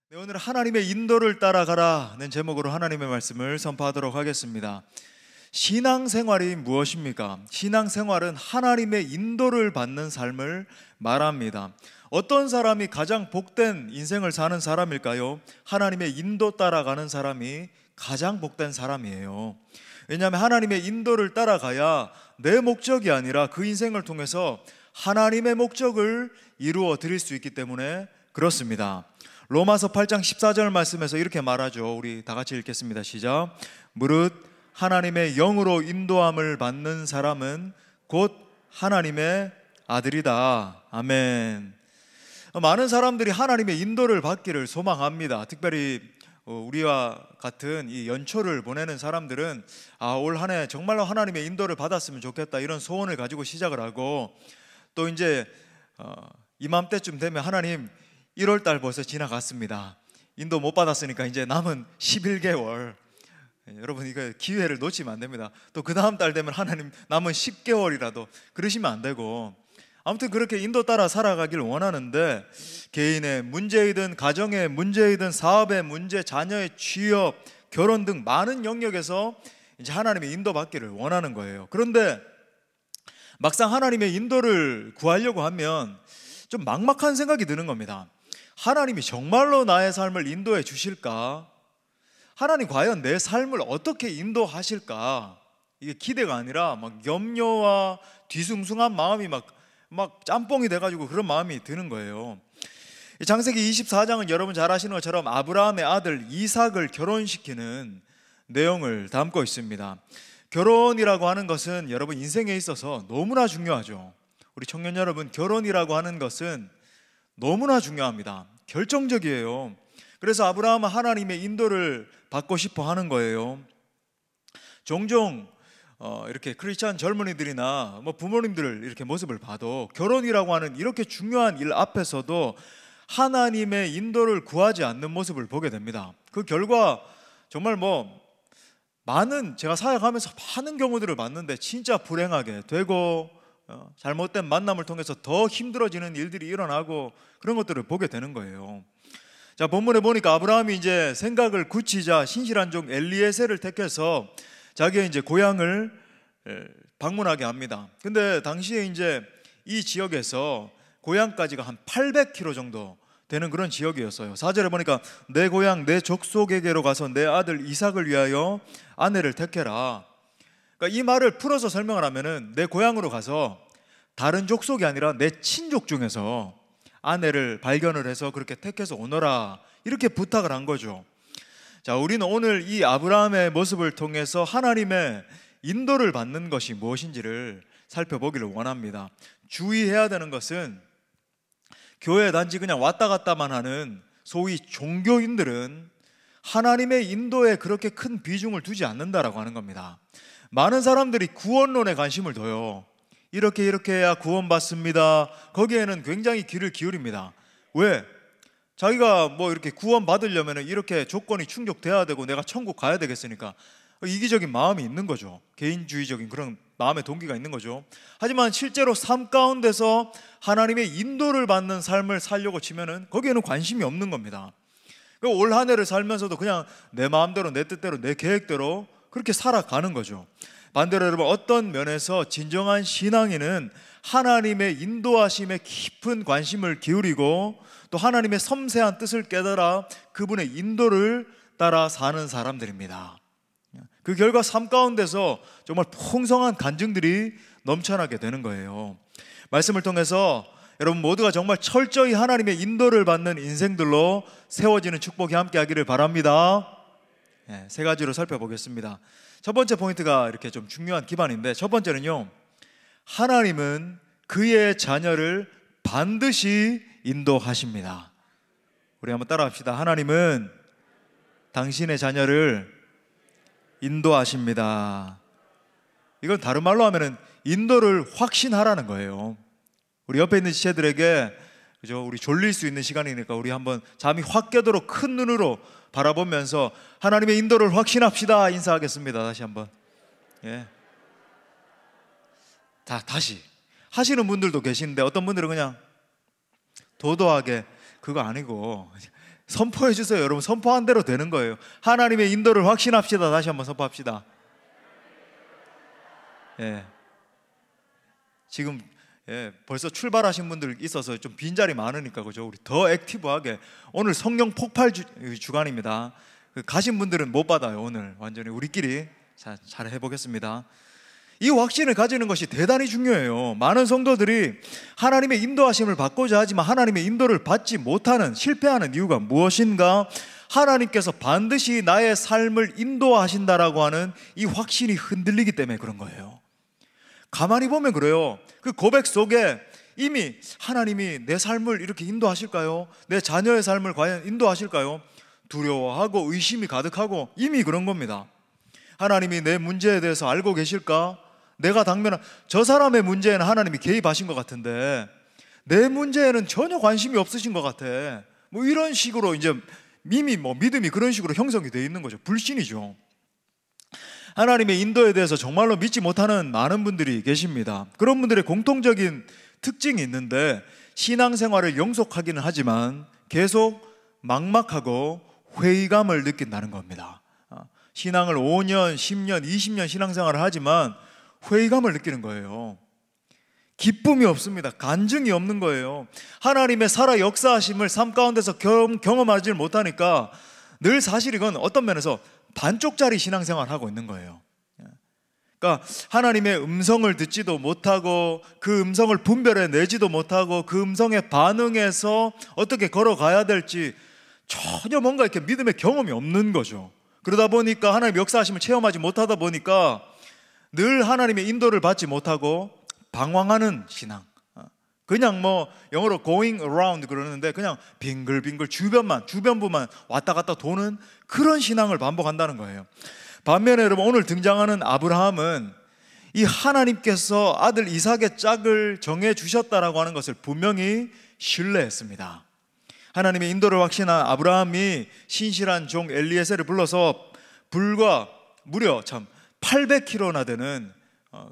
네, 오늘 하나님의 인도를 따라가라는 제목으로 하나님의 말씀을 선포하도록 하겠습니다. 신앙생활이 무엇입니까? 신앙생활은 하나님의 인도를 받는 삶을 말합니다. 어떤 사람이 가장 복된 인생을 사는 사람일까요? 하나님의 인도 따라가는 사람이 가장 복된 사람이에요. 왜냐하면 하나님의 인도를 따라가야 내 목적이 아니라 그 인생을 통해서 하나님의 목적을 이루어 드릴 수 있기 때문에 그렇습니다. 로마서 8장 14절 말씀에서 이렇게 말하죠. 우리 다 같이 읽겠습니다. 시작. 무릇 하나님의 영으로 인도함을 받는 사람은 곧 하나님의 아들이다. 아멘. 많은 사람들이 하나님의 인도를 받기를 소망합니다. 특별히 우리와 같은 이 연초를 보내는 사람들은 올 한 해 정말로 하나님의 인도를 받았으면 좋겠다, 이런 소원을 가지고 시작을 하고, 또 이제 이맘때쯤 되면 하나님 1월 달 벌써 지나갔습니다. 인도 못 받았으니까 이제 남은 11개월. 여러분, 이거 기회를 놓치면 안 됩니다. 또 그 다음 달 되면 하나님 남은 10개월이라도 그러시면 안 되고, 아무튼 그렇게 인도 따라 살아가길 원하는데, 개인의 문제이든 가정의 문제이든 사업의 문제, 자녀의 취업, 결혼 등 많은 영역에서 이제 하나님의 인도 받기를 원하는 거예요. 그런데 막상 하나님의 인도를 구하려고 하면 좀 막막한 생각이 드는 겁니다. 하나님이 정말로 나의 삶을 인도해 주실까? 하나님 과연 내 삶을 어떻게 인도하실까? 이게 기대가 아니라 막 염려와 뒤숭숭한 마음이 막 짬뽕이 돼가지고 그런 마음이 드는 거예요. 창세기 24장은 여러분 잘 아시는 것처럼 아브라함의 아들 이삭을 결혼시키는 내용을 담고 있습니다. 결혼이라고 하는 것은 여러분 인생에 있어서 너무나 중요하죠. 우리 청년 여러분, 결혼이라고 하는 것은 너무나 중요합니다. 결정적이에요. 그래서 아브라함은 하나님의 인도를 받고 싶어 하는 거예요. 종종 이렇게 크리스찬 젊은이들이나 부모님들 이렇게 모습을 봐도 결혼이라고 하는 이렇게 중요한 일 앞에서도 하나님의 인도를 구하지 않는 모습을 보게 됩니다. 그 결과 정말 제가 사역하면서 많은 경우들을 봤는데 진짜 불행하게 되고, 잘못된 만남을 통해서 더 힘들어지는 일들이 일어나고, 그런 것들을 보게 되는 거예요. 자, 본문에 보니까 아브라함이 이제 생각을 굳히자 신실한 종 엘리에셀을 택해서 자기의 이제 고향을 방문하게 합니다. 근데 당시에 이제 이 지역에서 고향까지가 한 800km 정도 되는 그런 지역이었어요. 4절에 보니까 내 고향 내 족속에게로 가서 내 아들 이삭을 위하여 아내를 택해라. 그러니까 이 말을 풀어서 설명을 하면은 내 고향으로 가서 다른 족속이 아니라 내 친족 중에서 아내를 발견을 해서 그렇게 택해서 오너라, 이렇게 부탁을 한 거죠. 자, 우리는 오늘 이 아브라함의 모습을 통해서 하나님의 인도를 받는 것이 무엇인지를 살펴보기를 원합니다. 주의해야 되는 것은 교회 단지 그냥 왔다 갔다만 하는 소위 종교인들은 하나님의 인도에 그렇게 큰 비중을 두지 않는다라고 하는 겁니다. 많은 사람들이 구원론에 관심을 둬요. 이렇게 해야 구원받습니다. 거기에는 굉장히 귀를 기울입니다. 왜? 자기가 이렇게 구원 받으려면 이렇게 조건이 충족돼야 되고 내가 천국 가야 되겠으니까 이기적인 마음이 있는 거죠. 개인주의적인 그런 마음의 동기가 있는 거죠. 하지만 실제로 삶 가운데서 하나님의 인도를 받는 삶을 살려고 치면은 거기에는 관심이 없는 겁니다. 올 한 해를 살면서도 그냥 내 마음대로, 내 뜻대로, 내 계획대로 그렇게 살아가는 거죠. 반대로 여러분, 어떤 면에서 진정한 신앙인은 하나님의 인도하심에 깊은 관심을 기울이고 또 하나님의 섬세한 뜻을 깨달아 그분의 인도를 따라 사는 사람들입니다. 그 결과 삶 가운데서 정말 풍성한 간증들이 넘쳐나게 되는 거예요. 말씀을 통해서 여러분 모두가 정말 철저히 하나님의 인도를 받는 인생들로 세워지는 축복이 함께 하기를 바랍니다. 세 가지로 살펴보겠습니다. 첫 번째 포인트가 이렇게 좀 중요한 기반인데, 첫 번째는요, 하나님은 그의 자녀를 반드시 인도하십니다. 우리 한번 따라합시다. 하나님은 당신의 자녀를 인도하십니다. 이건 다른 말로 하면은 인도를 확신하라는 거예요. 우리 옆에 있는 지체들에게, 그죠? 우리 졸릴 수 있는 시간이니까 우리 한번 잠이 확 깨도록 큰 눈으로 바라보면서 하나님의 인도를 확신합시다. 인사하겠습니다. 다시 한번. 예. 다시 하시는 분들도 계시는데 어떤 분들은 그냥 도도하게 그거 아니고 선포해 주세요. 여러분, 선포한 대로 되는 거예요. 하나님의 인도를 확신합시다. 다시 한번 선포합시다. 예. 지금 벌써 출발하신 분들 있어서 좀 빈자리 많으니까, 그죠? 우리 더 액티브하게. 오늘 성령 폭발 주간입니다. 가신 분들은 못 받아요. 오늘 완전히 우리끼리 잘 해보겠습니다. 이 확신을 가지는 것이 대단히 중요해요. 많은 성도들이 하나님의 인도하심을 받고자 하지만 하나님의 인도를 받지 못하는, 실패하는 이유가 무엇인가? 하나님께서 반드시 나의 삶을 인도하신다라고 하는 이 확신이 흔들리기 때문에 그런 거예요. 가만히 보면 그래요. 그 고백 속에 이미 하나님이 내 삶을 이렇게 인도하실까요? 내 자녀의 삶을 과연 인도하실까요? 두려워하고 의심이 가득하고 이미 그런 겁니다. 하나님이 내 문제에 대해서 알고 계실까? 내가 당면한 저 사람의 문제에는 하나님이 개입하신 것 같은데 내 문제에는 전혀 관심이 없으신 것 같아. 뭐 이런 식으로 이제 이미 믿음이 그런 식으로 형성이 되어 있는 거죠. 불신이죠. 하나님의 인도에 대해서 정말로 믿지 못하는 많은 분들이 계십니다. 그런 분들의 공통적인 특징이 있는데 신앙생활을 영속하기는 하지만 계속 막막하고 회의감을 느낀다는 겁니다. 신앙을 5년, 10년, 20년 신앙생활을 하지만 회의감을 느끼는 거예요. 기쁨이 없습니다. 간증이 없는 거예요. 하나님의 살아 역사하심을 삶 가운데서 경험하지 못하니까 늘 사실 이건 어떤 면에서 반쪽짜리 신앙생활을 하고 있는 거예요. 그러니까 하나님의 음성을 듣지도 못하고 그 음성을 분별해 내지도 못하고 그 음성에 반응해서 어떻게 걸어가야 될지 전혀 뭔가 이렇게 믿음의 경험이 없는 거죠. 그러다 보니까 하나님의 역사하심을 체험하지 못하다 보니까 늘 하나님의 인도를 받지 못하고 방황하는 신앙. 그냥 영어로 going around 그러는데 그냥 빙글빙글 주변부만 왔다 갔다 도는 그런 신앙을 반복한다는 거예요. 반면에 여러분, 오늘 등장하는 아브라함은 이 하나님께서 아들 이삭의 짝을 정해 주셨다라고 하는 것을 분명히 신뢰했습니다. 하나님의 인도를 확신한 아브라함이 신실한 종 엘리에셀을 불러서 불과 무려 800km나 되는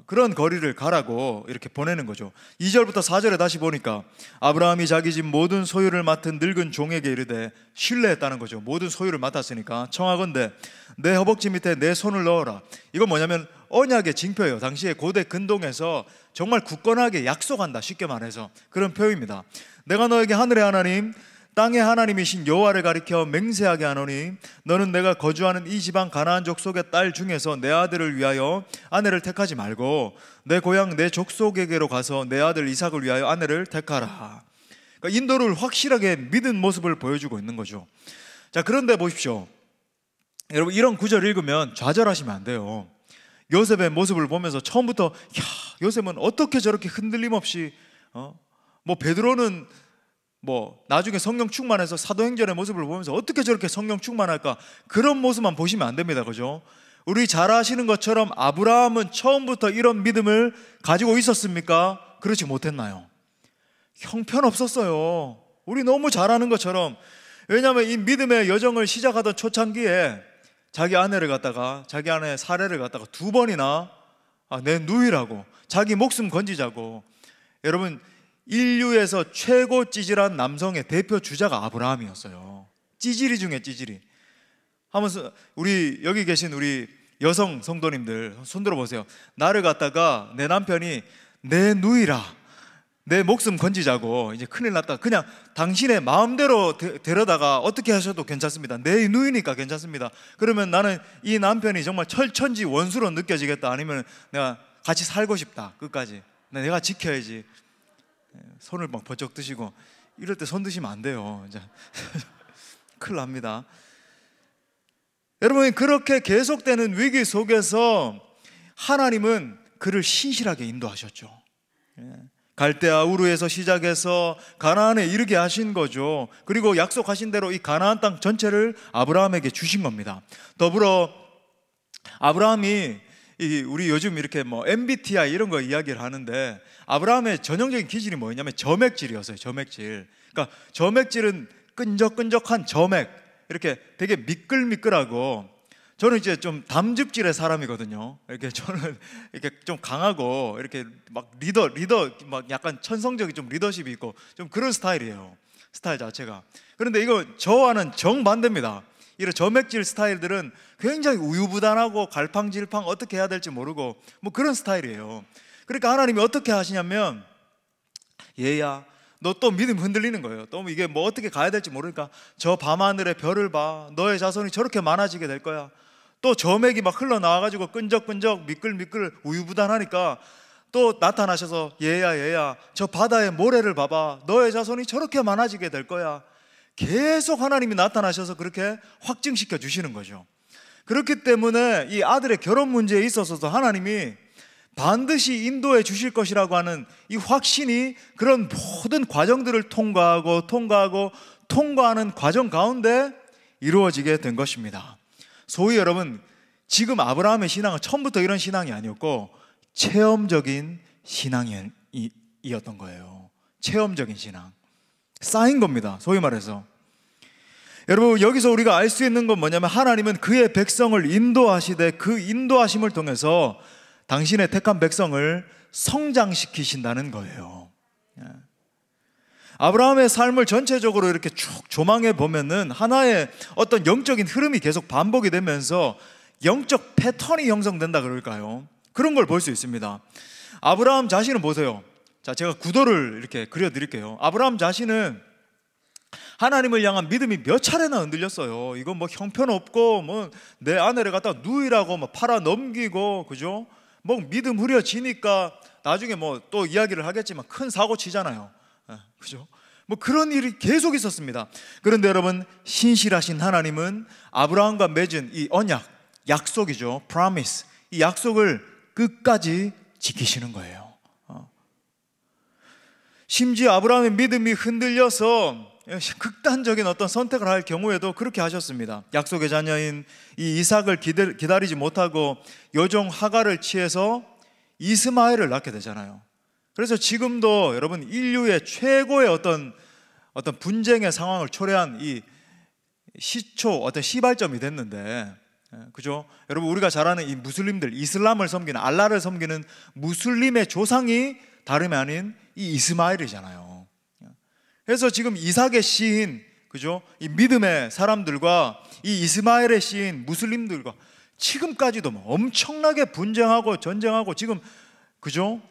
그런 거리를 가라고 이렇게 보내는 거죠. 2절부터 4절에 다시 보니까 아브라함이 자기 집 모든 소유를 맡은 늙은 종에게 이르되, 신뢰했다는 거죠. 모든 소유를 맡았으니까 청하건대 내 허벅지 밑에 내 손을 넣어라. 이건 뭐냐면 언약의 징표예요. 당시에 고대 근동에서 정말 굳건하게 약속한다, 쉽게 말해서 그런 표현입니다. 내가 너에게 하늘의 하나님 땅의 하나님이신 여호와를 가리켜 맹세하게 하노니 너는 내가 거주하는 이 지방 가나안 족속의 딸 중에서 내 아들을 위하여 아내를 택하지 말고 내 고향 내 족속에게로 가서 내 아들 이삭을 위하여 아내를 택하라. 그러니까 인도를 확실하게 믿은 모습을 보여주고 있는 거죠. 자, 그런데 보십시오. 여러분, 이런 구절 읽으면 좌절하시면 안 돼요. 요셉의 모습을 보면서 처음부터 요셉은 어떻게 저렇게 흔들림 없이 베드로는 나중에 성령 충만해서 사도행전의 모습을 보면서 어떻게 저렇게 성령 충만할까? 그런 모습만 보시면 안 됩니다. 그죠? 우리 잘 아시는 것처럼 아브라함은 처음부터 이런 믿음을 가지고 있었습니까? 그렇지 못했나요? 형편없었어요. 우리 너무 잘 아는 것처럼. 왜냐하면 이 믿음의 여정을 시작하던 초창기에 자기 아내를 갖다가, 자기 아내 사례를 갖다가 2번이나 내 누이라고, 자기 목숨 건지자고. 여러분, 인류에서 최고 찌질한 남성의 대표 주자가 아브라함이었어요. 찌질이 중에 찌질이. 하면서 우리 여기 계신 우리 여성 성도님들 손 들어보세요. 나를 갖다가 내 남편이 내 누이라, 내 목숨 건지자고 이제 큰일 났다. 그냥 당신의 마음대로 데려다가 어떻게 하셔도 괜찮습니다. 내 누이니까 괜찮습니다. 그러면 나는 이 남편이 정말 철천지 원수로 느껴지겠다. 아니면 내가 같이 살고 싶다. 끝까지 내가 지켜야지. 손을 막 번쩍 드시고 이럴 때 손 드시면 안 돼요. 이제 큰일 납니다. 여러분, 그렇게 계속되는 위기 속에서 하나님은 그를 신실하게 인도하셨죠. 갈대아 우르에서 시작해서 가나안에 이르게 하신 거죠. 그리고 약속하신 대로 이 가나안 땅 전체를 아브라함에게 주신 겁니다. 더불어 아브라함이 우리 요즘 이렇게 MBTI 이런 거 이야기를 하는데 아브라함의 전형적인 기질이 뭐였냐면 점액질이었어요. 점액질. 그러니까 점액질은 끈적끈적한 점액, 이렇게 되게 미끌미끌하고, 저는 이제 좀 담즙질의 사람이거든요. 이렇게 저는 이렇게 좀 강하고 이렇게 막 리더 막 약간 천성적인 좀 리더십이 있고 좀 그런 스타일이에요. 스타일 자체가. 그런데 이거 저와는 정반대입니다. 이런 저맥질 스타일들은 굉장히 우유부단하고 갈팡질팡 어떻게 해야 될지 모르고 뭐 그런 스타일이에요. 그러니까 하나님이 어떻게 하시냐면, 얘야 너 또 믿음 흔들리는 거예요. 또 이게 뭐 어떻게 가야 될지 모르니까 저 밤하늘의 별을 봐. 너의 자손이 저렇게 많아지게 될 거야. 또 저맥이 막 흘러나와가지고 끈적끈적 미끌미끌 우유부단하니까 또 나타나셔서 얘야 저 바다의 모래를 봐봐. 너의 자손이 저렇게 많아지게 될 거야. 계속 하나님이 나타나셔서 그렇게 확증시켜 주시는 거죠. 그렇기 때문에 이 아들의 결혼 문제에 있어서도 하나님이 반드시 인도해 주실 것이라고 하는 이 확신이 그런 모든 과정들을 통과하는 과정 가운데 이루어지게 된 것입니다. 소위 여러분, 지금 아브라함의 신앙은 처음부터 이런 신앙이 아니었고 체험적인 신앙이었던 거예요. 체험적인 신앙, 쌓인 겁니다. 소위 말해서. 여러분, 여기서 우리가 알 수 있는 건 뭐냐면, 하나님은 그의 백성을 인도하시되 그 인도하심을 통해서 당신의 택한 백성을 성장시키신다는 거예요. 아브라함의 삶을 전체적으로 이렇게 쭉 조망해 보면은 하나의 어떤 영적인 흐름이 계속 반복이 되면서 영적 패턴이 형성된다 그럴까요? 그런 걸 볼 수 있습니다. 아브라함 자신은 보세요. 자, 제가 구도를 이렇게 그려드릴게요. 아브라함 자신은 하나님을 향한 믿음이 몇 차례나 흔들렸어요. 이거 뭐 형편없고 뭐 내 아내를 갖다 누이라고 뭐 팔아 넘기고, 그죠? 뭐 믿음 흐려지니까 나중에 뭐 또 이야기를 하겠지만 큰 사고 치잖아요. 그죠? 뭐 그런 일이 계속 있었습니다. 그런데 여러분, 신실하신 하나님은 아브라함과 맺은 이 언약, 약속이죠. promise. 이 약속을 끝까지 지키시는 거예요. 심지어 아브라함의 믿음이 흔들려서 극단적인 어떤 선택을 할 경우에도 그렇게 하셨습니다. 약속의 자녀인 이 이삭을 기다리지 못하고 여종 하갈을 취해서 이스마엘을 낳게 되잖아요. 그래서 지금도 여러분, 인류의 최고의 어떤 분쟁의 상황을 초래한 이 어떤 시발점이 됐는데, 그죠? 여러분, 우리가 잘 아는 이 무슬림들, 이슬람을 섬기는, 알라를 섬기는 무슬림의 조상이 다름이 아닌 이 이스마엘이잖아요. 그래서 지금 이삭의 씨인, 그죠? 이 믿음의 사람들과 이 이스마엘의 씨인 무슬림들과 지금까지도 엄청나게 분쟁하고 전쟁하고 지금, 그죠?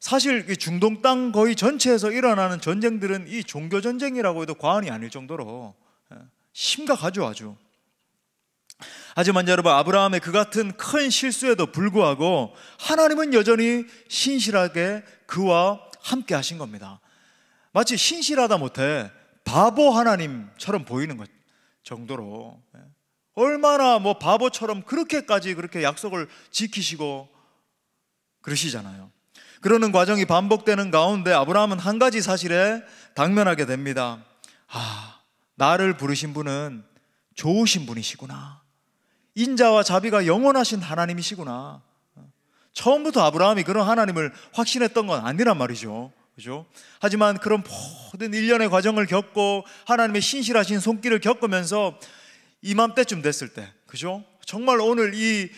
사실 이 중동 땅 거의 전체에서 일어나는 전쟁들은 이 종교 전쟁이라고 해도 과언이 아닐 정도로 심각하죠, 아주. 하지만 여러분, 아브라함의 그 같은 큰 실수에도 불구하고 하나님은 여전히 신실하게 그와 함께 하신 겁니다. 마치 신실하다 못해 바보 하나님처럼 보이는 것 정도로, 얼마나 뭐 바보처럼 그렇게까지 그렇게 약속을 지키시고 그러시잖아요. 그러는 과정이 반복되는 가운데 아브라함은 한 가지 사실에 당면하게 됩니다. 나를 부르신 분은 좋으신 분이시구나. 인자와 자비가 영원하신 하나님이시구나. 처음부터 아브라함이 그런 하나님을 확신했던 건 아니란 말이죠. 그죠? 하지만 그런 모든 일련의 과정을 겪고 하나님의 신실하신 손길을 겪으면서 이맘때쯤 됐을 때, 그죠? 정말 오늘 이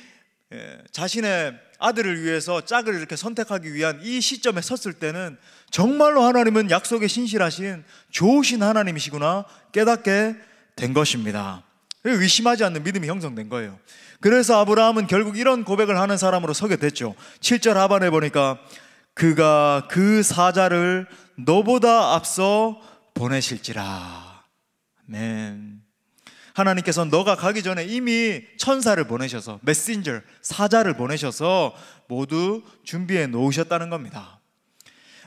자신의 아들을 위해서 짝을 이렇게 선택하기 위한 이 시점에 섰을 때는 정말로 하나님은 약속에 신실하신 좋으신 하나님이시구나 깨닫게 된 것입니다. 의심하지 않는 믿음이 형성된 거예요. 그래서 아브라함은 결국 이런 고백을 하는 사람으로 서게 됐죠. 7절 하반에 보니까 그가 그 사자를 너보다 앞서 보내실지라. 아멘. 하나님께서 너가 가기 전에 이미 천사를 보내셔서, 메신저, 사자를 보내셔서 모두 준비해 놓으셨다는 겁니다.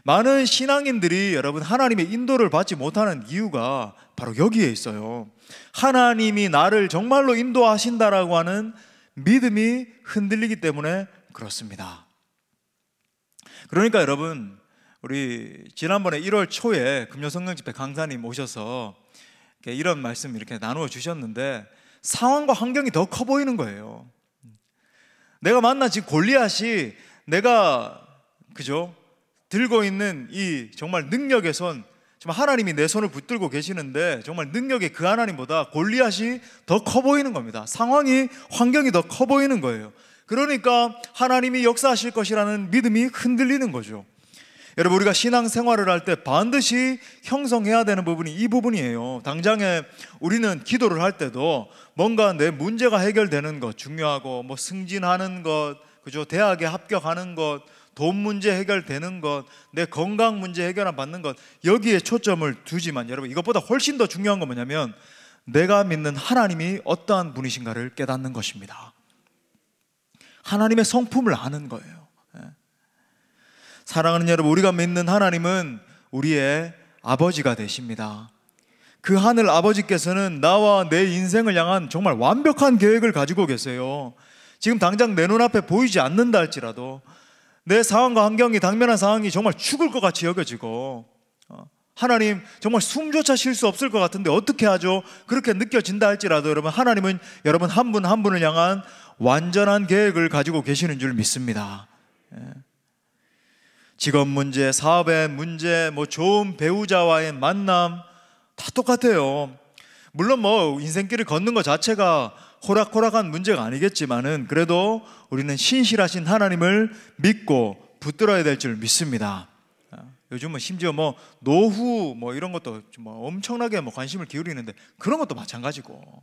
많은 신앙인들이 여러분 하나님의 인도를 받지 못하는 이유가 바로 여기에 있어요. 하나님이 나를 정말로 인도하신다라고 하는 믿음이 흔들리기 때문에 그렇습니다. 그러니까 여러분, 우리 지난번에 1월 초에 금요성령집회 강사님 오셔서 이런 말씀 이렇게 나누어 주셨는데 상황과 환경이 더 커 보이는 거예요. 내가 만난 지금 골리앗이 내가, 그죠? 들고 있는 이 정말 능력의 손, 정말 하나님이 내 손을 붙들고 계시는데 정말 능력의 그 하나님보다 골리앗이 더 커 보이는 겁니다. 상황이, 환경이 더 커 보이는 거예요. 그러니까 하나님이 역사하실 것이라는 믿음이 흔들리는 거죠. 여러분, 우리가 신앙생활을 할 때 반드시 형성해야 되는 부분이 이 부분이에요. 당장에 우리는 기도를 할 때도 뭔가 내 문제가 해결되는 것 중요하고, 뭐 승진하는 것, 그죠? 대학에 합격하는 것, 돈 문제 해결되는 것, 내 건강 문제 해결 받는 것, 여기에 초점을 두지만 여러분, 이것보다 훨씬 더 중요한 건 뭐냐면 내가 믿는 하나님이 어떠한 분이신가를 깨닫는 것입니다. 하나님의 성품을 아는 거예요. 사랑하는 여러분, 우리가 믿는 하나님은 우리의 아버지가 되십니다. 그 하늘 아버지께서는 나와 내 인생을 향한 정말 완벽한 계획을 가지고 계세요. 지금 당장 내 눈앞에 보이지 않는다 할지라도 내 상황과 환경이, 당면한 상황이 정말 죽을 것 같이 여겨지고, 하나님 정말 숨조차 쉴 수 없을 것 같은데 어떻게 하죠? 그렇게 느껴진다 할지라도 여러분, 하나님은 여러분 한 분 한 분을 향한 완전한 계획을 가지고 계시는 줄 믿습니다. 직업 문제, 사업의 문제, 뭐 좋은 배우자와의 만남 다 똑같아요. 물론 뭐 인생길을 걷는 것 자체가 호락호락한 문제가 아니겠지만은 그래도 우리는 신실하신 하나님을 믿고 붙들어야 될 줄 믿습니다. 요즘은 심지어 뭐 노후 뭐 이런 것도 뭐 엄청나게 뭐 관심을 기울이는데 그런 것도 마찬가지고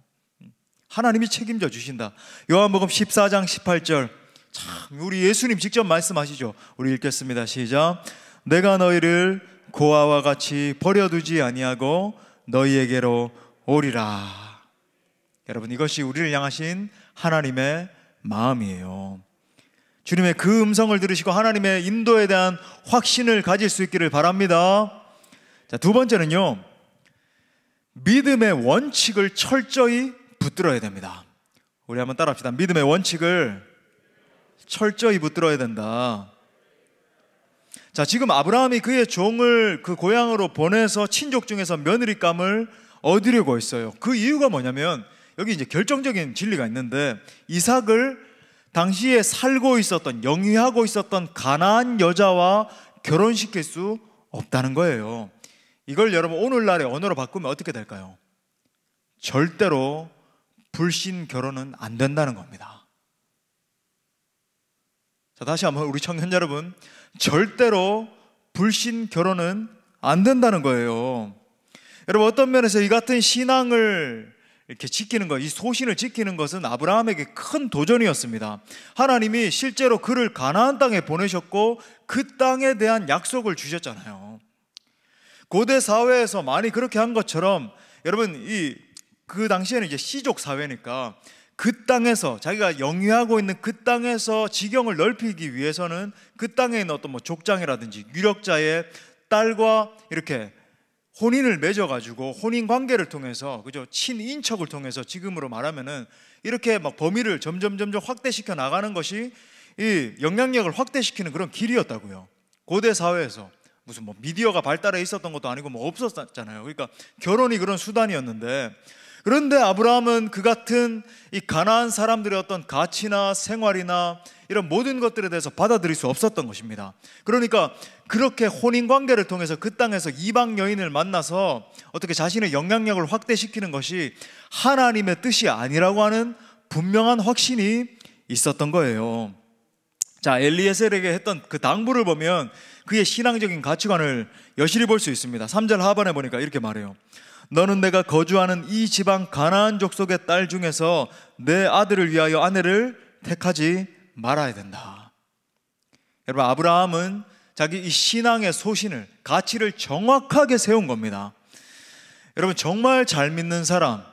하나님이 책임져 주신다. 요한복음 14장 18절, 참 우리 예수님 직접 말씀하시죠. 우리 읽겠습니다. 시작. 내가 너희를 고아와 같이 버려두지 아니하고 너희에게로 오리라. 여러분, 이것이 우리를 향하신 하나님의 마음이에요. 주님의 그 음성을 들으시고 하나님의 인도에 대한 확신을 가질 수 있기를 바랍니다. 자, 두 번째는요, 믿음의 원칙을 철저히 붙들어야 됩니다. 우리 한번 따라합시다. 믿음의 원칙을 철저히 붙들어야 된다. 자, 지금 아브라함이 그의 종을 그 고향으로 보내서 친족 중에서 며느리감을 얻으려고 했어요. 그 이유가 뭐냐면 여기 이제 결정적인 진리가 있는데, 이삭을 당시에 살고 있었던, 영위하고 있었던 가나안 여자와 결혼시킬 수 없다는 거예요. 이걸 여러분 오늘날의 언어로 바꾸면 어떻게 될까요? 절대로 불신 결혼은 안 된다는 겁니다. 자, 다시 한번 우리 청년 여러분, 절대로 불신 결혼은 안 된다는 거예요. 여러분, 어떤 면에서 이 같은 신앙을 이렇게 지키는 것, 이 소신을 지키는 것은 아브라함에게 큰 도전이었습니다. 하나님이 실제로 그를 가나안 땅에 보내셨고 그 땅에 대한 약속을 주셨잖아요. 고대 사회에서 많이 그렇게 한 것처럼 여러분, 그 당시에는 이제 시족 사회니까 그 땅에서, 자기가 영위하고 있는 그 땅에서 지경을 넓히기 위해서는 그 땅에 있는 어떤 뭐 족장이라든지 유력자의 딸과 이렇게 혼인을 맺어가지고 혼인 관계를 통해서, 그죠? 친인척을 통해서 지금으로 말하면은 이렇게 막 범위를 점점 확대시켜 나가는 것이 이 영향력을 확대시키는 그런 길이었다고요. 고대 사회에서 무슨 뭐 미디어가 발달해 있었던 것도 아니고 뭐 없었잖아요. 그러니까 결혼이 그런 수단이었는데, 그런데 아브라함은 그 같은 이 가나안 사람들의 어떤 가치나 생활이나 이런 모든 것들에 대해서 받아들일 수 없었던 것입니다. 그러니까 그렇게 혼인관계를 통해서 그 땅에서 이방 여인을 만나서 어떻게 자신의 영향력을 확대시키는 것이 하나님의 뜻이 아니라고 하는 분명한 확신이 있었던 거예요. 자, 엘리에셀에게 했던 그 당부를 보면 그의 신앙적인 가치관을 여실히 볼 수 있습니다. 3절 하반에 보니까 이렇게 말해요. 너는 내가 거주하는 이 지방 가나안 족속의 딸 중에서 내 아들을 위하여 아내를 택하지 말아야 된다. 여러분, 아브라함은 자기 이 신앙의 소신을, 가치를 정확하게 세운 겁니다. 여러분, 정말 잘 믿는 사람,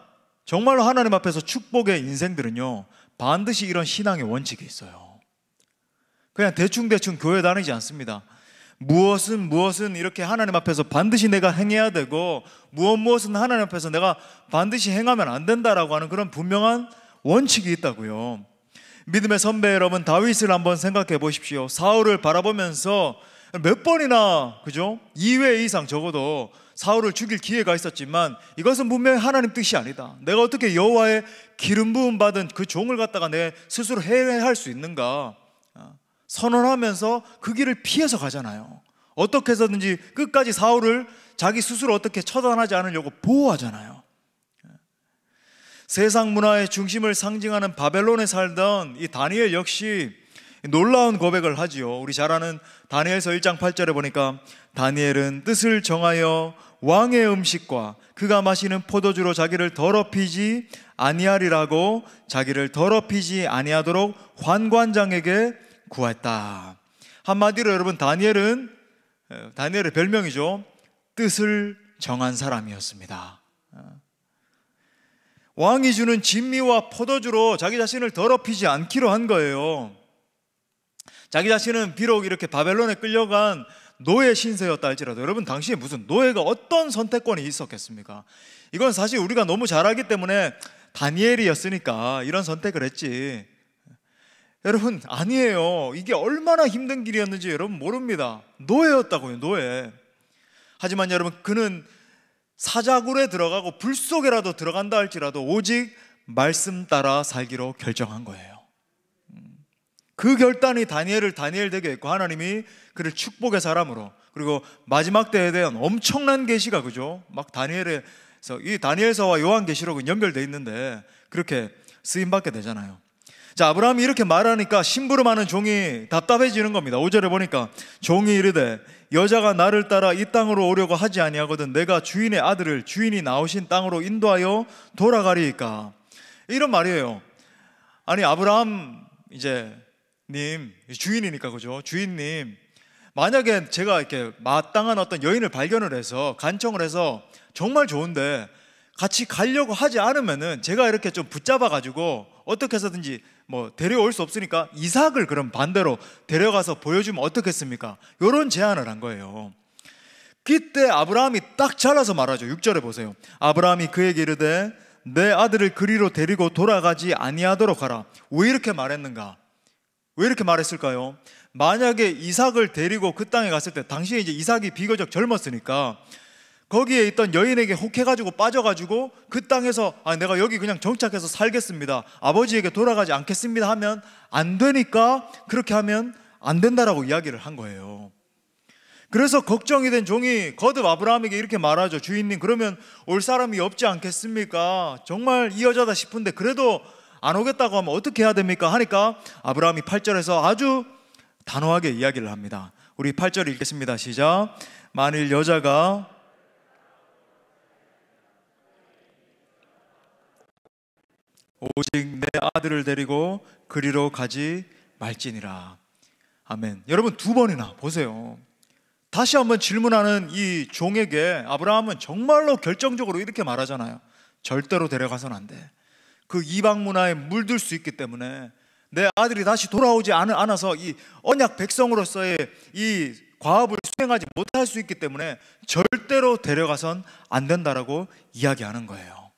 정말로 하나님 앞에서 축복의 인생들은요, 반드시 이런 신앙의 원칙이 있어요. 그냥 대충 교회 다니지 않습니다. 무엇은 이렇게 하나님 앞에서 반드시 내가 행해야 되고, 무엇은 하나님 앞에서 내가 반드시 행하면 안 된다라고 하는 그런 분명한 원칙이 있다고요. 믿음의 선배 여러분, 다윗을 한번 생각해 보십시오. 사울을 바라보면서 몇 번이나, 그죠? 2회 이상 적어도 사울을 죽일 기회가 있었지만 이것은 분명히 하나님 뜻이 아니다. 내가 어떻게 여호와의 기름 부음 받은 그 종을 갖다가 내 스스로 해할 수 있는가 선언하면서 그 길을 피해서 가잖아요. 어떻게 해서든지 끝까지 사울을 자기 스스로 어떻게 처단하지 않으려고 보호하잖아요. 세상 문화의 중심을 상징하는 바벨론에 살던 이 다니엘 역시 놀라운 고백을 하지요. 우리 잘 아는 다니엘서 1장 8절에 보니까 다니엘은 뜻을 정하여 왕의 음식과 그가 마시는 포도주로 자기를 더럽히지 아니하리라고 자기를 더럽히지 아니하도록 환관장에게 구했다. 한마디로 여러분, 다니엘의 별명이죠. 뜻을 정한 사람이었습니다. 왕이 주는 진미와 포도주로 자기 자신을 더럽히지 않기로 한 거예요. 자기 자신은 비록 이렇게 바벨론에 끌려간 노예 신세였다 할지라도 여러분, 당시에 무슨 노예가 어떤 선택권이 있었겠습니까? 이건 사실 우리가 너무 잘 알기 때문에 다니엘이었으니까 이런 선택을 했지, 여러분 아니에요. 이게 얼마나 힘든 길이었는지 여러분 모릅니다. 노예였다고요, 노예. 하지만 여러분, 그는 사자굴에 들어가고 불 속에라도 들어간다 할지라도 오직 말씀 따라 살기로 결정한 거예요. 그 결단이 다니엘을 다니엘 되게 했고, 하나님이 그를 축복의 사람으로, 그리고 마지막 때에 대한 엄청난 계시가, 그죠? 막 다니엘에서, 이 다니엘서와 요한계시록은 연결되어 있는데 그렇게 쓰임받게 되잖아요. 자, 아브라함이 이렇게 말하니까 심부름하는 종이 답답해지는 겁니다. 5절에 보니까 종이 이르되 여자가 나를 따라 이 땅으로 오려고 하지 아니하거든 내가 주인의 아들을 주인이 나오신 땅으로 인도하여 돌아가리이까. 이런 말이에요. 아니, 아브라함 님, 주인이니까, 그죠? 주인님, 만약에 제가 이렇게 마땅한 어떤 여인을 발견을 해서 간청을 해서 정말 좋은데 같이 가려고 하지 않으면은 제가 이렇게 좀 붙잡아 가지고 어떻게 해서든지 데려올 수 없으니까 이삭을 그럼 반대로 데려가서 보여주면 어떻겠습니까? 이런 제안을 한 거예요. 그때 아브라함이 딱 잘라서 말하죠. 6절에 보세요. 아브라함이 그에게 이르되 내 아들을 그리로 데리고 돌아가지 아니하도록 하라. 왜 이렇게 말했는가? 왜 이렇게 말했을까요? 만약에 이삭을 데리고 그 땅에 갔을 때, 당시에 이제 이삭이 비교적 젊었으니까 거기에 있던 여인에게 혹해가지고 빠져가지고 그 땅에서 내가 여기 그냥 정착해서 살겠습니다, 아버지에게 돌아가지 않겠습니다 하면 안 되니까, 그렇게 하면 안 된다라고 이야기를 한 거예요. 그래서 걱정이 된 종이 거듭 아브라함에게 이렇게 말하죠. 주인님, 그러면 올 사람이 없지 않겠습니까? 정말 이 여자다 싶은데 그래도 안 오겠다고 하면 어떻게 해야 됩니까? 하니까 아브라함이 8절에서 아주 단호하게 이야기를 합니다. 우리 8절 읽겠습니다. 시작. 만일 여자가 오직 내 아들을 데리고 그리로 가지 말지니라. 아멘. 여러분, 두 번이나 보세요. 다시 한번 질문하는 이 종에게 아브라함은 정말로 결정적으로 이렇게 말하잖아요. 절대로 데려가서는 안 돼. 그 이방 문화에 물들 수 있기 때문에, 내 아들이 다시 돌아오지 않아서 이 언약 백성으로서의 이 과업을 수행하지 못할 수 있기 때문에 절대로 데려가선 안 된다라고 이야기하는 거예요.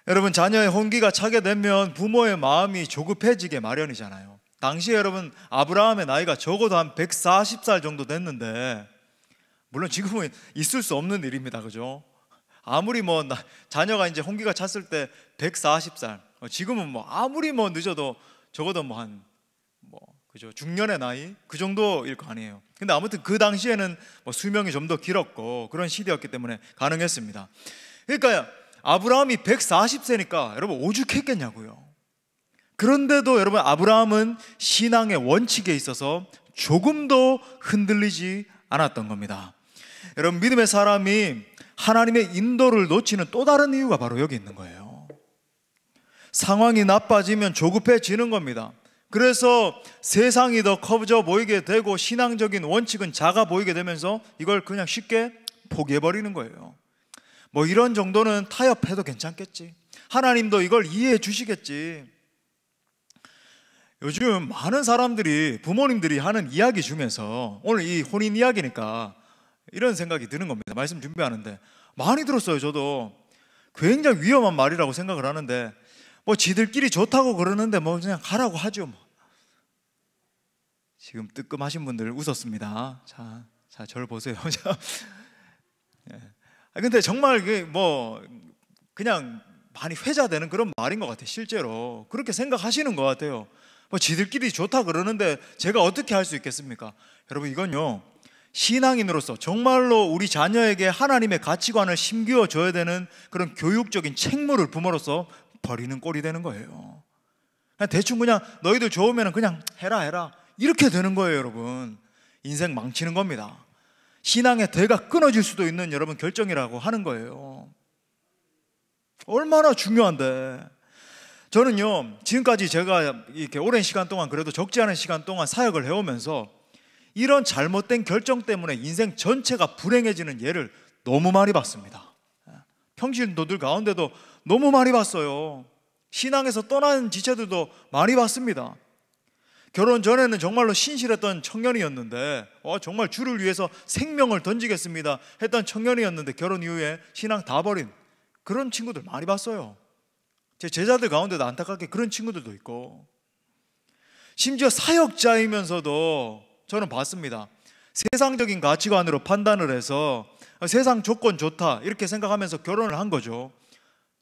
여러분, 자녀의 혼기가 차게 되면 부모의 마음이 조급해지게 마련이잖아요. 당시에 여러분, 아브라함의 나이가 적어도 한 140살 정도 됐는데, 물론 지금은 있을 수 없는 일입니다, 그죠? 아무리 자녀가 이제 홍기가 찼을 때 140살, 지금은 아무리 늦어도 적어도 그죠? 중년의 나이 그 정도일 거 아니에요. 근데 아무튼 그 당시에는 수명이 좀 더 길었고 그런 시대였기 때문에 가능했습니다. 그러니까 아브라함이 140세니까 여러분 오죽했겠냐고요. 그런데도 여러분, 아브라함은 신앙의 원칙에 있어서 조금도 흔들리지 않았던 겁니다. 여러분, 믿음의 사람이 하나님의 인도를 놓치는 또 다른 이유가 바로 여기 있는 거예요. 상황이 나빠지면 조급해지는 겁니다. 그래서 세상이 더 커져 보이게 되고 신앙적인 원칙은 작아 보이게 되면서 이걸 그냥 쉽게 포기해버리는 거예요. 이런 정도는 타협해도 괜찮겠지, 하나님도 이걸 이해해 주시겠지. 요즘 많은 사람들이, 부모님들이 하는 이야기 중에서 오늘 이 혼인 이야기니까 이런 생각이 드는 겁니다. 말씀 준비하는데 많이 들었어요. 저도 굉장히 위험한 말이라고 생각을 하는데, 지들끼리 좋다고 그러는데 그냥 가라고 하죠. 지금 뜨끔하신 분들 웃었습니다. 자, 저를 보세요. 근데 정말 그냥 많이 회자되는 그런 말인 것 같아요. 실제로 그렇게 생각하시는 것 같아요. 지들끼리 좋다 그러는데 제가 어떻게 할 수 있겠습니까? 여러분, 이건요, 신앙인으로서 정말로 우리 자녀에게 하나님의 가치관을 심기어 줘야 되는 그런 교육적인 책무를 부모로서 버리는 꼴이 되는 거예요. 대충 그냥 너희들 좋으면 그냥 해라 이렇게 되는 거예요. 여러분, 인생 망치는 겁니다. 신앙의 대가 끊어질 수도 있는 여러분 결정이라고 하는 거예요. 얼마나 중요한데. 저는요, 지금까지 제가 이렇게 오랜 시간 동안, 그래도 적지 않은 시간 동안 사역을 해오면서 이런 잘못된 결정 때문에 인생 전체가 불행해지는 예를 너무 많이 봤습니다. 평신도들 가운데도 너무 많이 봤어요. 신앙에서 떠나는 지체들도 많이 봤습니다. 결혼 전에는 정말로 신실했던 청년이었는데 정말 주를 위해서 생명을 던지겠습니다 했던 청년이었는데 결혼 이후에 신앙 다 버린 그런 친구들 많이 봤어요. 제 제자들 가운데도 안타깝게 그런 친구들도 있고, 심지어 사역자이면서도 저는 봤습니다. 세상적인 가치관으로 판단을 해서 세상 조건 좋다 이렇게 생각하면서 결혼을 한 거죠.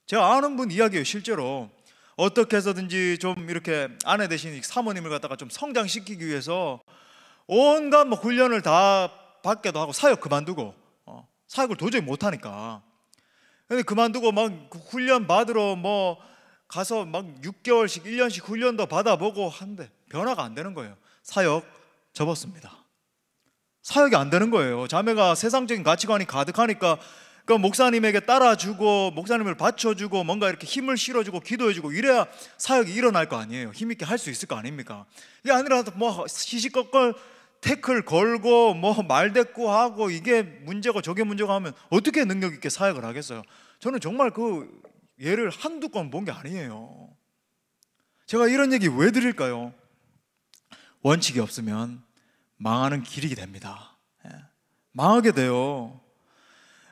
제가 아는 분 이야기예요. 실제로 어떻게 해서든지 좀 이렇게 아내 대신 사모님을 갖다가 좀 성장시키기 위해서 온갖 훈련을 다 받게도 하고, 사역 그만두고 사역을 도저히 못하니까 근데 그만두고 훈련 받으러 가서 6개월씩 1년씩 훈련도 받아보고 하는데 변화가 안 되는 거예요. 사역 접었습니다. 사역이 안 되는 거예요. 자매가 세상적인 가치관이 가득하니까 그 목사님에게 따라주고 목사님을 받쳐주고 뭔가 이렇게 힘을 실어주고 기도해주고 이래야 사역이 일어날 거 아니에요. 힘있게 할 수 있을 거 아닙니까? 이게 아니라 시시껄껄 태클 걸고 말대꾸하고 이게 문제고 저게 문제고 하면 어떻게 능력 있게 사역을 하겠어요? 저는 정말 그 예를 한두 건 본 게 아니에요. 제가 이런 얘기 왜 드릴까요? 원칙이 없으면 망하는 길이 됩니다. 망하게 돼요.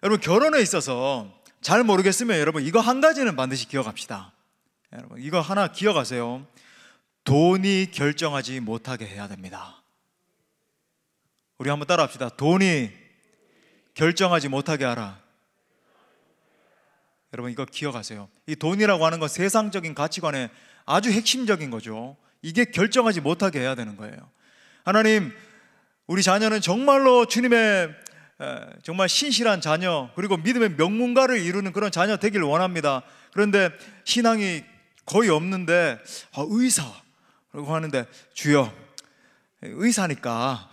여러분, 결혼에 있어서 잘 모르겠으면 여러분 이거 한 가지는 반드시 기억합시다. 여러분 이거 하나 기억하세요. 돈이 결정하지 못하게 해야 됩니다. 우리 한번 따라 합시다. 돈이 결정하지 못하게 하라. 여러분 이거 기억하세요. 이 돈이라고 하는 건 세상적인 가치관의 아주 핵심적인 거죠. 이게 결정하지 못하게 해야 되는 거예요. 하나님, 우리 자녀는 정말로 주님의 정말 신실한 자녀, 그리고 믿음의 명문가를 이루는 그런 자녀 되길 원합니다. 그런데 신앙이 거의 없는데 의사라고 하는데 주여 의사니까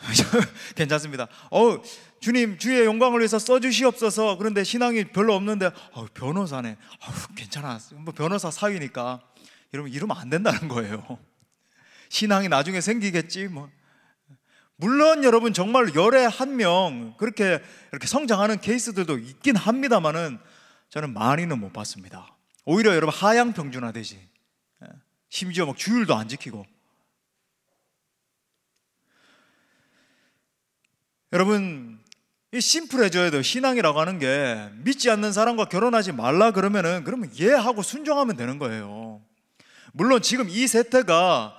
괜찮습니다. 주님 주의 영광을 위해서 써주시옵소서. 그런데 신앙이 별로 없는데 변호사네. 괜찮아, 변호사 사위니까. 이러면 안 된다는 거예요. 신앙이 나중에 생기겠지 물론 여러분 정말 열에 한 명 그렇게 이렇게 성장하는 케이스들도 있긴 합니다만은 저는 많이는 못 봤습니다. 오히려 여러분 하향 평준화되지. 심지어 주율도 안 지키고. 여러분 이 심플해져야 돼요. 신앙이라고 하는 게 믿지 않는 사람과 결혼하지 말라 그러면 이해하고 순종하면 되는 거예요. 물론 지금 이 세태가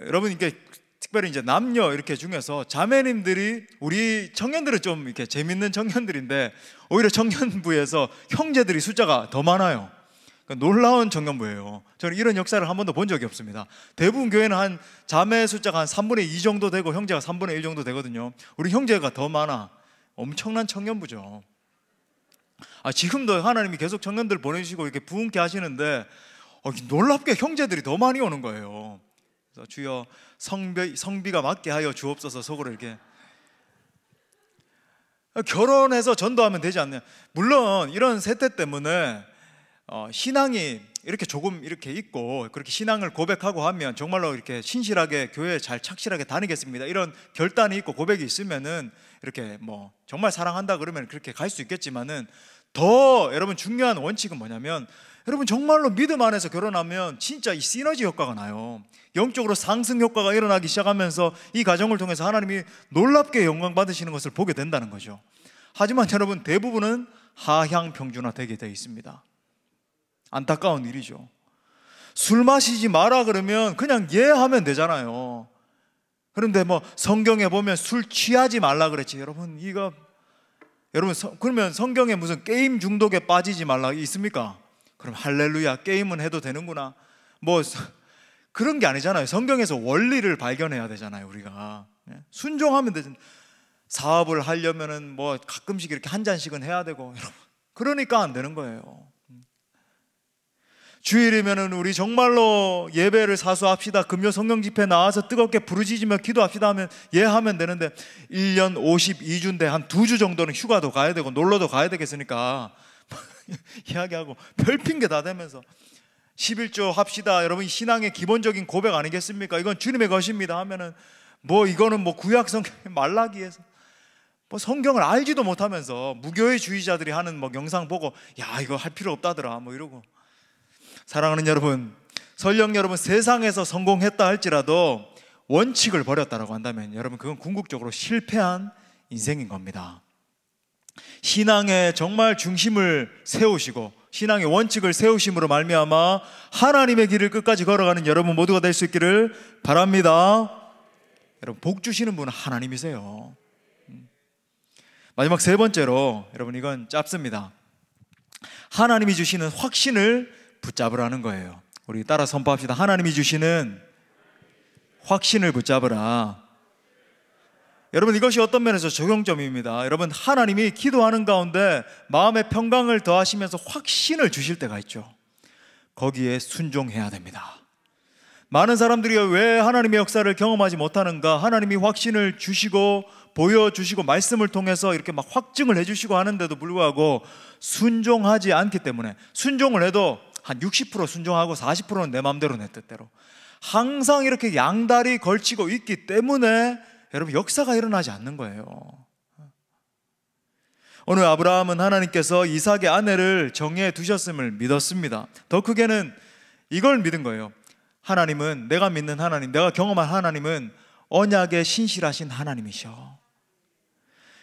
여러분 이게 특별히 이제 남녀 이렇게 중에서 자매님들이, 우리 청년들은 좀 이렇게 재밌는 청년들인데 오히려 청년부에서 형제들이 숫자가 더 많아요. 그러니까 놀라운 청년부예요. 저는 이런 역사를 한 번도 본 적이 없습니다. 대부분 교회는 한 자매 숫자가 한 3분의 2 정도 되고 형제가 3분의 1 정도 되거든요. 우리 형제가 더 많아. 엄청난 청년부죠. 지금도 하나님이 계속 청년들 보내주시고 이렇게 부흥케 하시는데 놀랍게 형제들이 더 많이 오는 거예요. 그래서 주여 성비가 맞게 하여 주옵소서 속으로 이렇게. 결혼해서 전도하면 되지 않냐. 물론 이런 세태 때문에 신앙이 이렇게 조금 이렇게 있고 그렇게 신앙을 고백하고 하면 정말로 이렇게 신실하게 교회에 잘 착실하게 다니겠습니다 이런 결단이 있고 고백이 있으면은 이렇게 정말 사랑한다 그러면 그렇게 갈 수 있겠지만은 더 여러분 중요한 원칙은 뭐냐면, 여러분 정말로 믿음 안에서 결혼하면 진짜 이 시너지 효과가 나요. 영적으로 상승 효과가 일어나기 시작하면서 이 가정을 통해서 하나님이 놀랍게 영광 받으시는 것을 보게 된다는 거죠. 하지만 여러분 대부분은 하향 평준화되게 되어 있습니다. 안타까운 일이죠. 술 마시지 마라 그러면 그냥 하면 되잖아요. 그런데 성경에 보면 술 취하지 말라 그랬지. 여러분 그러면 성경에 무슨 게임 중독에 빠지지 말라 있습니까? 그럼 할렐루야, 게임은 해도 되는구나 그런 게 아니잖아요. 성경에서 원리를 발견해야 되잖아요. 우리가 순종하면 되죠. 사업을 하려면은 가끔씩 이렇게 한 잔씩은 해야 되고, 여러분 그러니까 안 되는 거예요. 주일이면은 우리 정말로 예배를 사수합시다, 금요 성령 집회 나와서 뜨겁게 부르짖으며 기도합시다 하면 하면 되는데 1년 52주인데 한 2주 정도는 휴가도 가야 되고 놀러도 가야 되겠으니까 이야기하고 별 핑계 다 대면서 11조 합시다. 여러분, 신앙의 기본적인 고백 아니겠습니까? 이건 주님의 것입니다 하면은 이거는 구약 성경 말라기에서 성경을 알지도 못하면서 무교의 주의자들이 하는 영상 보고 이거 할 필요 없다더라 이러고. 사랑하는 여러분, 설령 여러분 세상에서 성공했다 할지라도 원칙을 버렸다라고 한다면 여러분, 그건 궁극적으로 실패한 인생인 겁니다. 신앙의 정말 중심을 세우시고 신앙의 원칙을 세우심으로 말미암아 하나님의 길을 끝까지 걸어가는 여러분 모두가 될 수 있기를 바랍니다. 여러분, 복 주시는 분은 하나님이세요. 마지막 세 번째로, 여러분 이건 짧습니다. 하나님이 주시는 확신을 붙잡으라는 거예요. 우리 따라 선포합시다. 하나님이 주시는 확신을 붙잡으라. 여러분, 이것이 어떤 면에서 적용점입니다. 여러분, 하나님이 기도하는 가운데 마음의 평강을 더하시면서 확신을 주실 때가 있죠. 거기에 순종해야 됩니다. 많은 사람들이 왜 하나님의 역사를 경험하지 못하는가? 하나님이 확신을 주시고 보여주시고 말씀을 통해서 이렇게 확증을 해주시고 하는데도 불구하고 순종하지 않기 때문에, 순종을 해도 한 60% 순종하고 40%는 내 마음대로 내 뜻대로 항상 이렇게 양다리 걸치고 있기 때문에 여러분, 역사가 일어나지 않는 거예요. 오늘 아브라함은 하나님께서 이삭의 아내를 정해 두셨음을 믿었습니다. 더 크게는 이걸 믿은 거예요. 하나님은, 내가 믿는 하나님, 내가 경험한 하나님은 언약에 신실하신 하나님이셔.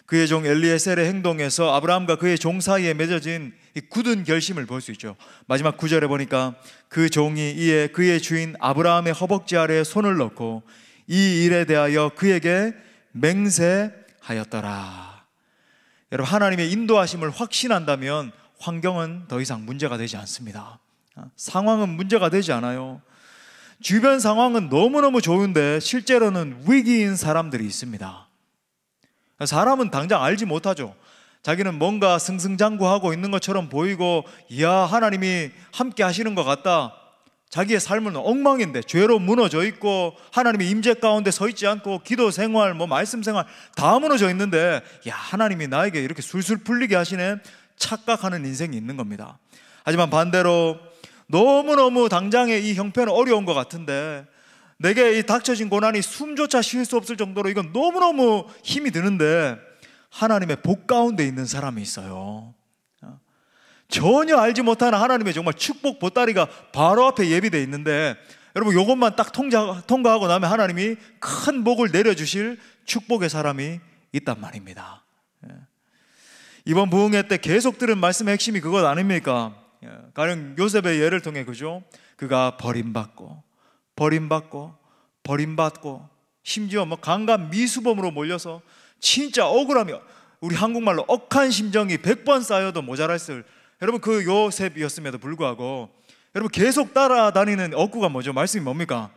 그의 종 엘리에셀의 행동에서 아브라함과 그의 종 사이에 맺어진 이 굳은 결심을 볼 수 있죠. 마지막 9절에 보니까 그 종이 이에 그의 주인 아브라함의 허벅지 아래에 손을 넣고 이 일에 대하여 그에게 맹세하였더라. 여러분, 하나님의 인도하심을 확신한다면 환경은 더 이상 문제가 되지 않습니다. 상황은 문제가 되지 않아요. 주변 상황은 너무너무 좋은데 실제로는 위기인 사람들이 있습니다. 사람은 당장 알지 못하죠. 자기는 뭔가 승승장구하고 있는 것처럼 보이고, 이야, 하나님이 함께 하시는 것 같다. 자기의 삶은 엉망인데 죄로 무너져 있고 하나님의 임재 가운데 서 있지 않고 기도 생활, 말씀 생활 다 무너져 있는데, 야, 하나님이 나에게 이렇게 술술 풀리게 하시네, 착각하는 인생이 있는 겁니다. 하지만 반대로 너무너무 당장의 이 형편은 어려운 것 같은데, 내게 이 닥쳐진 고난이 숨조차 쉴 수 없을 정도로 이건 너무너무 힘이 드는데 하나님의 복 가운데 있는 사람이 있어요. 전혀 알지 못하는 하나님의 정말 축복 보따리가 바로 앞에 예비되어 있는데, 여러분, 이것만 딱 통과하고 나면 하나님이 큰 복을 내려주실 축복의 사람이 있단 말입니다. 이번 부흥회 때 계속 들은 말씀의 핵심이 그것 아닙니까? 가령 요셉의 예를 통해, 그죠? 그가 버림받고 심지어 강간 미수범으로 몰려서 진짜 억울하며, 우리 한국말로 억한 심정이 100번 쌓여도 모자랄 여러분, 그 요셉이었음에도 불구하고 여러분, 계속 따라다니는 억구가 뭐죠? 말씀이 뭡니까?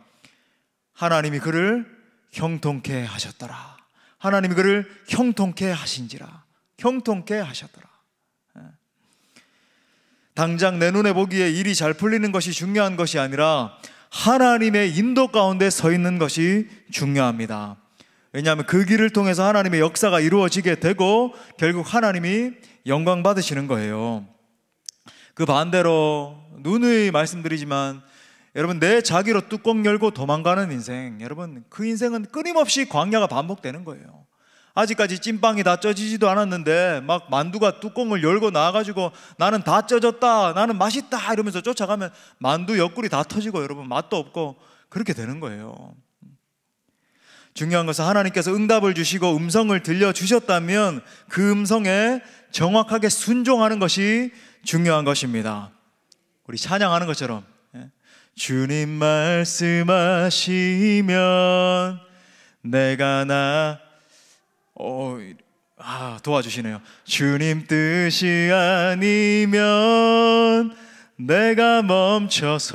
하나님이 그를 형통케 하셨더라. 하나님이 그를 형통케 하신지라. 형통케 하셨더라. 당장 내 눈에 보기에 일이 잘 풀리는 것이 중요한 것이 아니라 하나님의 인도 가운데 서 있는 것이 중요합니다. 왜냐하면 그 길을 통해서 하나님의 역사가 이루어지게 되고 결국 하나님이 영광 받으시는 거예요. 그 반대로 누누이 말씀드리지만, 여러분, 내 자기로 뚜껑 열고 도망가는 인생, 여러분, 그 인생은 끊임없이 광야가 반복되는 거예요. 아직까지 찐빵이 다 쪄지지도 않았는데 막 만두가 뚜껑을 열고 나와가지고 나는 다 쪄졌다, 나는 맛있다 이러면서 쫓아가면 만두 옆구리 다 터지고 여러분 맛도 없고 그렇게 되는 거예요. 중요한 것은 하나님께서 응답을 주시고 음성을 들려주셨다면 그 음성에 정확하게 순종하는 것이 중요한 것입니다. 우리 찬양하는 것처럼 주님 말씀하시면 내가 도와주시네요. 주님 뜻이 아니면 내가 멈춰서리다.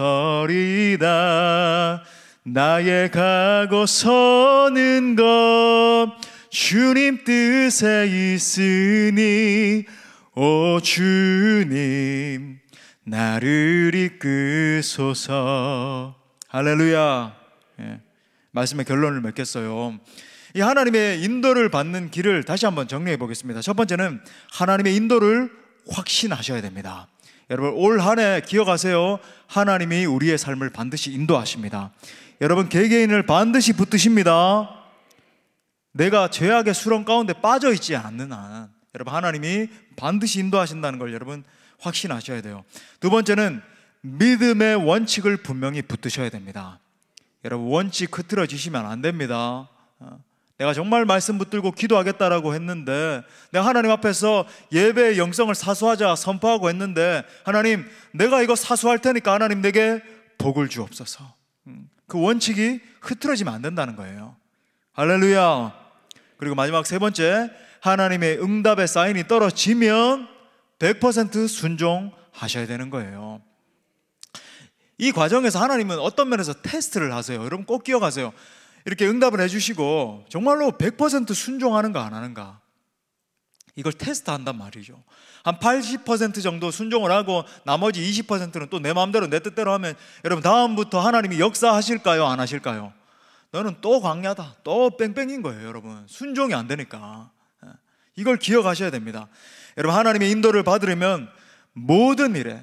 나의 가고 서는 것 주님 뜻에 있으니 오 주님 나를 이끄소서. 할렐루야. 예. 말씀의 결론을 맺겠어요. 이 하나님의 인도를 받는 길을 다시 한번 정리해 보겠습니다. 첫 번째는 하나님의 인도를 확신하셔야 됩니다. 여러분, 올 한 해 기억하세요. 하나님이 우리의 삶을 반드시 인도하십니다. 여러분, 개개인을 반드시 붙드십니다. 내가 죄악의 수렁 가운데 빠져 있지 않는 한 여러분, 하나님이 반드시 인도하신다는 걸 여러분 확신하셔야 돼요. 두 번째는 믿음의 원칙을 분명히 붙드셔야 됩니다. 여러분, 원칙 흐트러지시면 안 됩니다. 내가 정말 말씀 붙들고 기도하겠다라고 했는데, 내가 하나님 앞에서 예배의 영성을 사수하자 선포하고 했는데, 하나님 내가 이거 사수할 테니까 하나님 내게 복을 주옵소서. 그 원칙이 흐트러지면 안 된다는 거예요. 할렐루야. 그리고 마지막 세 번째, 하나님의 응답의 사인이 떨어지면 100% 순종하셔야 되는 거예요. 이 과정에서 하나님은 어떤 면에서 테스트를 하세요. 여러분 꼭 기억하세요. 이렇게 응답을 해주시고 정말로 100% 순종하는가 안 하는가, 이걸 테스트한단 말이죠. 한 80% 정도 순종을 하고 나머지 20%는 또 내 마음대로 내 뜻대로 하면, 여러분 다음부터 하나님이 역사하실까요 안 하실까요? 너는 또 광야다, 또 뺑뺑인 거예요. 여러분, 순종이 안 되니까 이걸 기억하셔야 됩니다. 여러분, 하나님의 인도를 받으려면 모든 일에,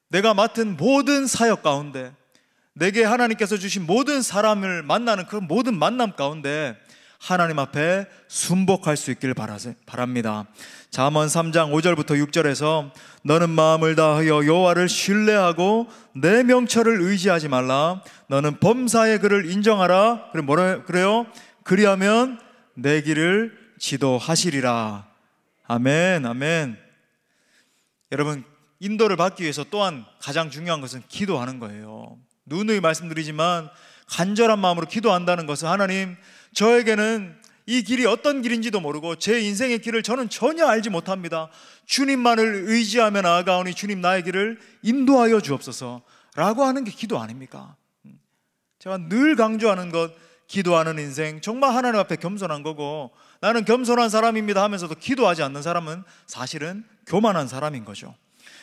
내가 맡은 모든 사역 가운데, 내게 하나님께서 주신 모든 사람을 만나는 그 모든 만남 가운데 하나님 앞에 순복할 수 있기를 바랍니다. 잠언 3장 5절부터 6절에서 너는 마음을 다하여 여호와를 신뢰하고 내 명철을 의지하지 말라. 너는 범사의 그를 인정하라. 그래 뭐라 그래요? 그리하면 내 길을 지도하시리라. 아멘, 아멘. 여러분, 인도를 받기 위해서 또한 가장 중요한 것은 기도하는 거예요. 누누이 말씀드리지만 간절한 마음으로 기도한다는 것은, 하나님 저에게는 이 길이 어떤 길인지도 모르고 제 인생의 길을 저는 전혀 알지 못합니다. 주님만을 의지하며 나아가오니 주님 나의 길을 인도하여 주옵소서 라고 하는 게 기도 아닙니까? 제가 늘 강조하는 것, 기도하는 인생, 정말 하나님 앞에 겸손한 거고, 나는 겸손한 사람입니다 하면서도 기도하지 않는 사람은 사실은 교만한 사람인 거죠.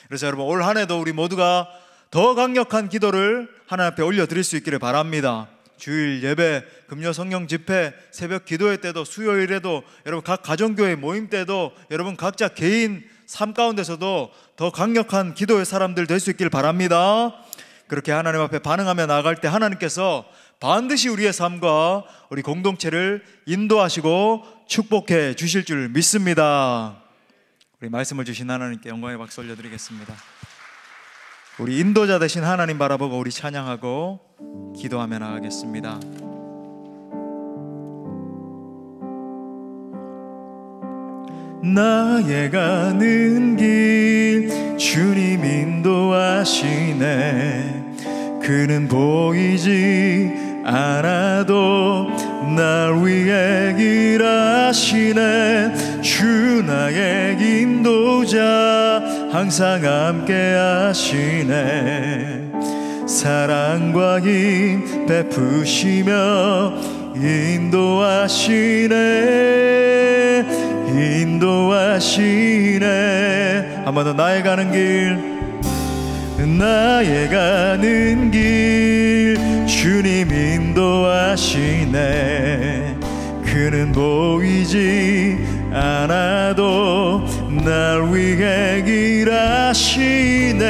그래서 여러분, 올 한 해도 우리 모두가 더 강력한 기도를 하나님 앞에 올려드릴 수 있기를 바랍니다. 주일 예배, 금요 성령 집회, 새벽 기도회 때도, 수요일에도, 여러분 각 가정교회 모임 때도, 여러분 각자 개인 삶 가운데서도 더 강력한 기도의 사람들 될 수 있기를 바랍니다. 그렇게 하나님 앞에 반응하며 나아갈 때 하나님께서 반드시 우리의 삶과 우리 공동체를 인도하시고 축복해 주실 줄 믿습니다. 우리 말씀을 주신 하나님께 영광의 박수 올려드리겠습니다. 우리 인도자 되신 하나님 바라보고 우리 찬양하고 기도하며 나가겠습니다. 나의 가는 길 주님 인도하시네. 그는 보이지 않아도 날 위해 길하시네. 주 나의 인도자 항상 함께 하시네. 사랑과 힘 베푸시며 인도하시네. 인도하시네. 한 번 더. 나의 가는 길, 나의 가는 길 주님 인도하시네. 그는 보이지 않아도 날 위해 길하시네.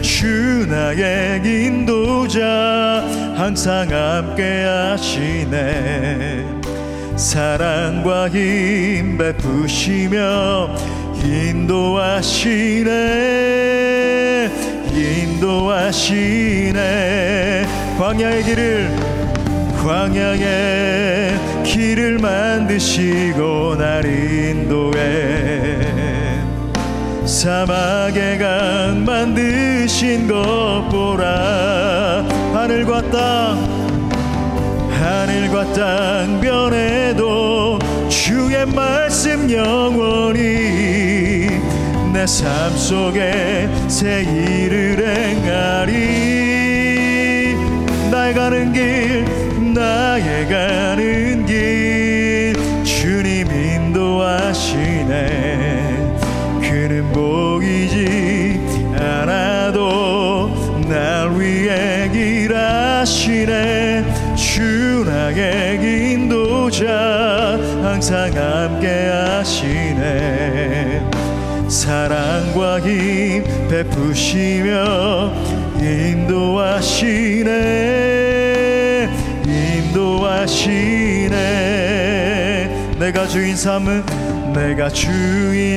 주 나의 인도자 항상 함께 하시네. 사랑과 힘 베푸시며 인도하시네. 인도하시네. 광야의 길을 만드시고 날 인도해. 사막의 강 만드신 것 보라. 하늘과 땅 변해도 주의 말씀 영원히 내 삶 속에 새 일을 행하리. 나의 가는 길 주님 인도하시네. 그는 보이지 않아도 우리의 길 아시네. 주 나의 인도자 항상 함께 하시네. 사랑과 힘 베푸시며 인도하시네. 인도하시네. 내가 주인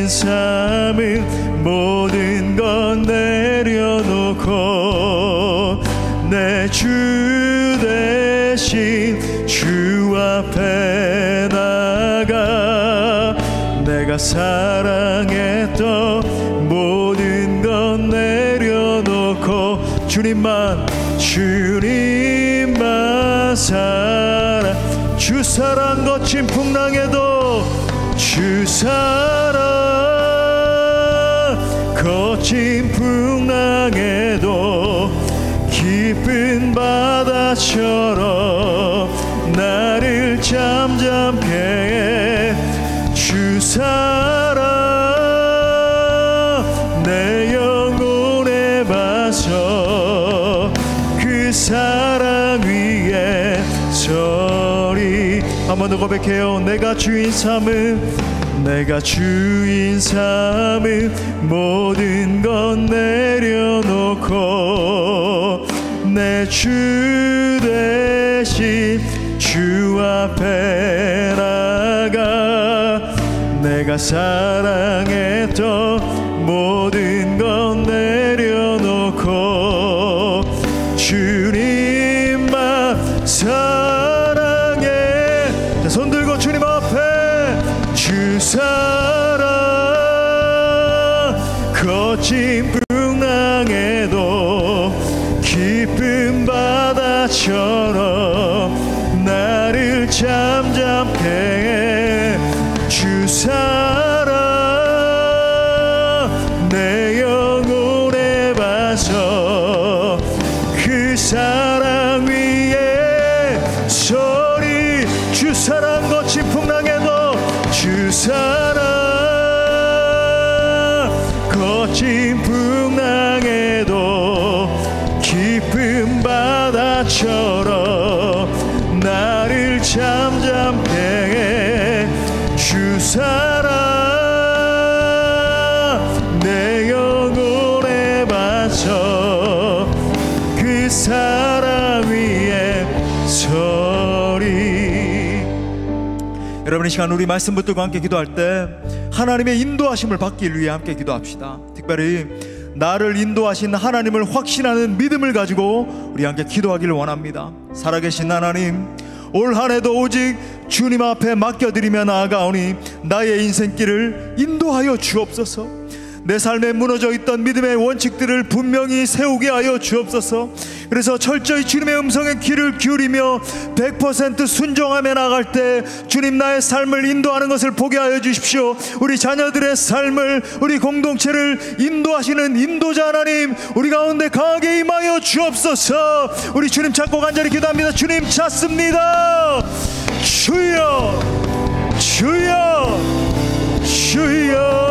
삼은 모든 건 내려놓고 내 주 대신 주 앞에 나가. 내가 사랑했던 모든 건 내려놓고 주님만 사랑. 주 사랑 거친 풍랑에도 주 사랑 거친 풍랑에도 깊은 바다처럼 나를 잠잠케 해. 주 사랑 내 영혼에 봐서 그 사랑 위에 서리. 한 번 더 고백해요. 내가 주인 삼은 모든 건 내려놓고 내 주 대신 주 앞에 나가. 내가 사랑했던 모든 건 내려놓고 주님만 사랑해. 자, 손 들고 주님 앞에 주 사랑 거친 풍랑에도 깊은 바다처럼 나를 잠잠케 해. 주 사랑 내 영혼에 봐서 그 사랑 위에 서리. 주 사랑 거친 풍랑에도 주 사랑 거친 풍랑에도 깊은 바다처럼 나를 잠잠케 해. 주 사랑 내 영혼에 봐서 그 사랑 위에 서리. 여러분, 이 시간 우리 말씀 붙들고 함께 기도할 때 하나님의 인도하심을 받기 위해 함께 기도합시다. 특별히 나를 인도하신 하나님을 확신하는 믿음을 가지고 우리 함께 기도하기를 원합니다. 살아계신 하나님, 올 한해도 오직 주님 앞에 맡겨드리며 나아가오니 나의 인생길을 인도하여 주옵소서. 내 삶에 무너져 있던 믿음의 원칙들을 분명히 세우게 하여 주옵소서. 그래서 철저히 주님의 음성에 귀를 기울이며 100% 순종하며 나갈 때 주님 나의 삶을 인도하는 것을 보게 하여 주십시오. 우리 자녀들의 삶을, 우리 공동체를 인도하시는 인도자 하나님, 우리 가운데 강하게 임하여 주옵소서. 우리 주님 찾고 간절히 기도합니다. 주님 찾습니다. 주여, 주여, 주여.